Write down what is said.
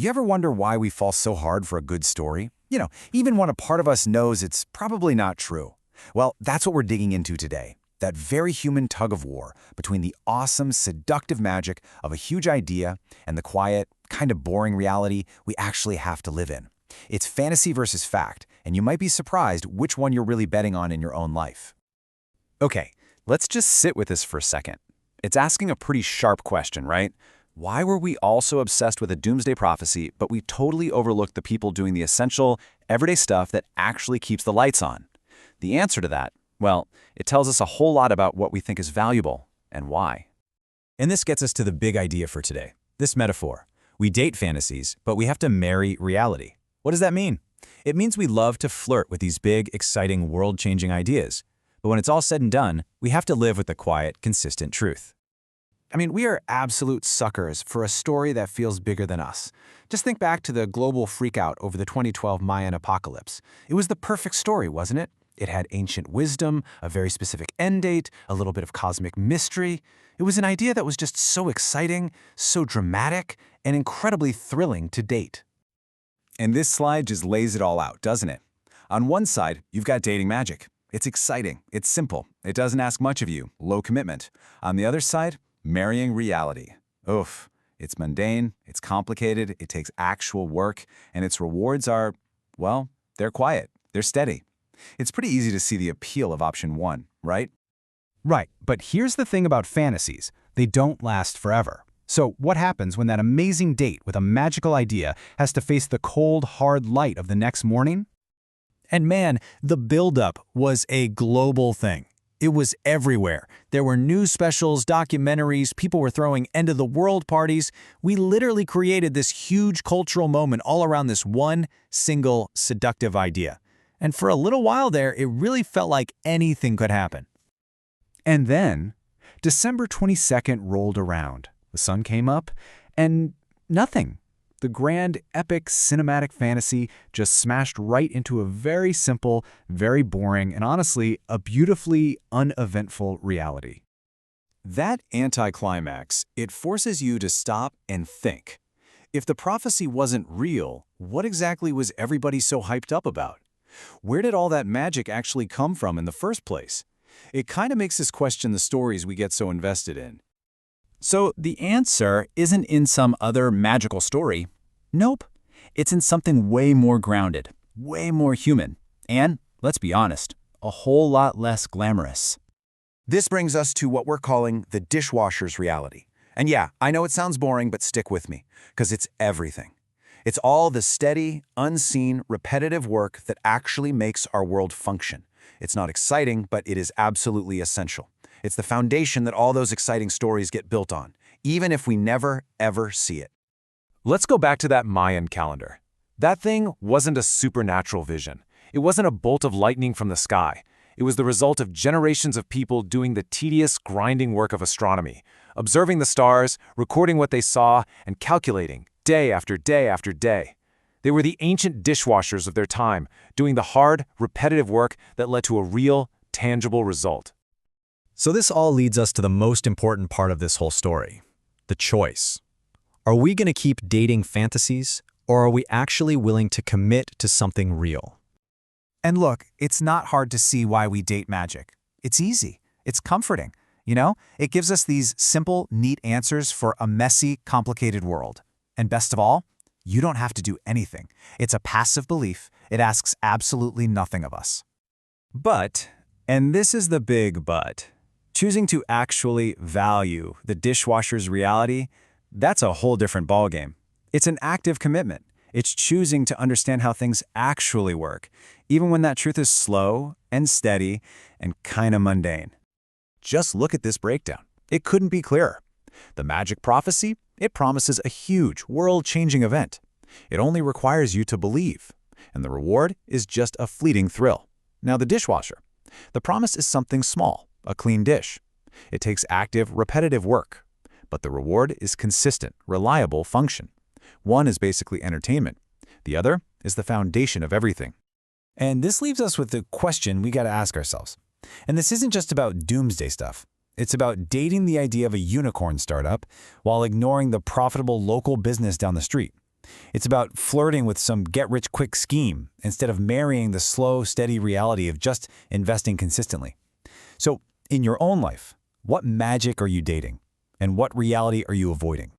you ever wonder why we fall so hard for a good story? Even when a part of us knows it's probably not true. Well, that's what we're digging into today. That very human tug of war between the awesome, seductive magic of a huge idea and the quiet, kind of boring reality we actually have to live in. It's fantasy versus fact, and you might be surprised which one you're really betting on in your own life. Okay, let's just sit with this for a second. It's asking a pretty sharp question, right? Why were we all so obsessed with a doomsday prophecy, but we totally overlooked the people doing the essential, everyday stuff that actually keeps the lights on? The answer to that, well, it tells us a whole lot about what we think is valuable and why. And this gets us to the big idea for today, this metaphor. We date fantasies, but we have to marry reality. What does that mean? It means we love to flirt with these big, exciting, world-changing ideas. But when it's all said and done, we have to live with the quiet, consistent truth. We are absolute suckers for a story that feels bigger than us. Just think back to the global freakout over the 2012 Mayan apocalypse. It was the perfect story, wasn't it? It had ancient wisdom, a very specific end date, a little bit of cosmic mystery. It was an idea that was just so exciting, so dramatic, and incredibly thrilling to date. And this slide just lays it all out, doesn't it? On one side, you've got dating magic. It's exciting, it's simple, it doesn't ask much of you, low commitment. On the other side, marrying reality. Oof, it's mundane, it's complicated, it takes actual work, and its rewards are, well, they're quiet, they're steady. It's pretty easy to see the appeal of option one, right? Right, but here's the thing about fantasies. They don't last forever. So what happens when that amazing date with a magical idea has to face the cold, hard light of the next morning? And man, the buildup was a global thing. It was everywhere. There were news specials, documentaries, people were throwing end-of-the-world parties. We literally created this huge cultural moment all around this one single seductive idea. And for a little while there, it really felt like anything could happen. And then, December 22nd rolled around. The sun came up, and nothing. The grand, epic, cinematic fantasy just smashed right into a very simple, very boring, and honestly, a beautifully uneventful reality. That anticlimax, it forces you to stop and think. If the prophecy wasn't real, what exactly was everybody so hyped up about? Where did all that magic actually come from in the first place? It kind of makes us question the stories we get so invested in. So the answer isn't in some other magical story. Nope. It's in something way more grounded, way more human, and, let's be honest, a whole lot less glamorous. This brings us to what we're calling the dishwasher's reality. And yeah, I know it sounds boring, but stick with me, because it's everything. It's all the steady, unseen, repetitive work that actually makes our world function. It's not exciting, but it is absolutely essential. It's the foundation that all those exciting stories get built on, even if we never, ever see it. Let's go back to that Mayan calendar. That thing wasn't a supernatural vision. It wasn't a bolt of lightning from the sky. It was the result of generations of people doing the tedious, grinding work of astronomy, observing the stars, recording what they saw, and calculating, day after day after day. They were the ancient dishwashers of their time, doing the hard, repetitive work that led to a real, tangible result. So this all leads us to the most important part of this whole story, the choice. Are we going to keep dating fantasies, or are we actually willing to commit to something real? And look, it's not hard to see why we date magic. It's easy. It's comforting. It gives us these simple, neat answers for a messy, complicated world. And best of all, you don't have to do anything. It's a passive belief. It asks absolutely nothing of us. But, and this is the big but, choosing to actually value the dishwasher's reality, that's a whole different ballgame. It's an active commitment. It's choosing to understand how things actually work, even when that truth is slow and steady and kind of mundane. Just look at this breakdown. It couldn't be clearer. The magic prophecy, it promises a huge, world-changing event. It only requires you to believe, and the reward is just a fleeting thrill. Now the dishwasher. The promise is something small, a clean dish. It takes active, repetitive work, but the reward is consistent, reliable function. One is basically entertainment. The other is the foundation of everything. And this leaves us with the question we got to ask ourselves. And this isn't just about doomsday stuff. It's about dating the idea of a unicorn startup while ignoring the profitable local business down the street. It's about flirting with some get-rich-quick scheme instead of marrying the slow, steady reality of just investing consistently. So, in your own life, what magic are you dating? And what reality are you avoiding?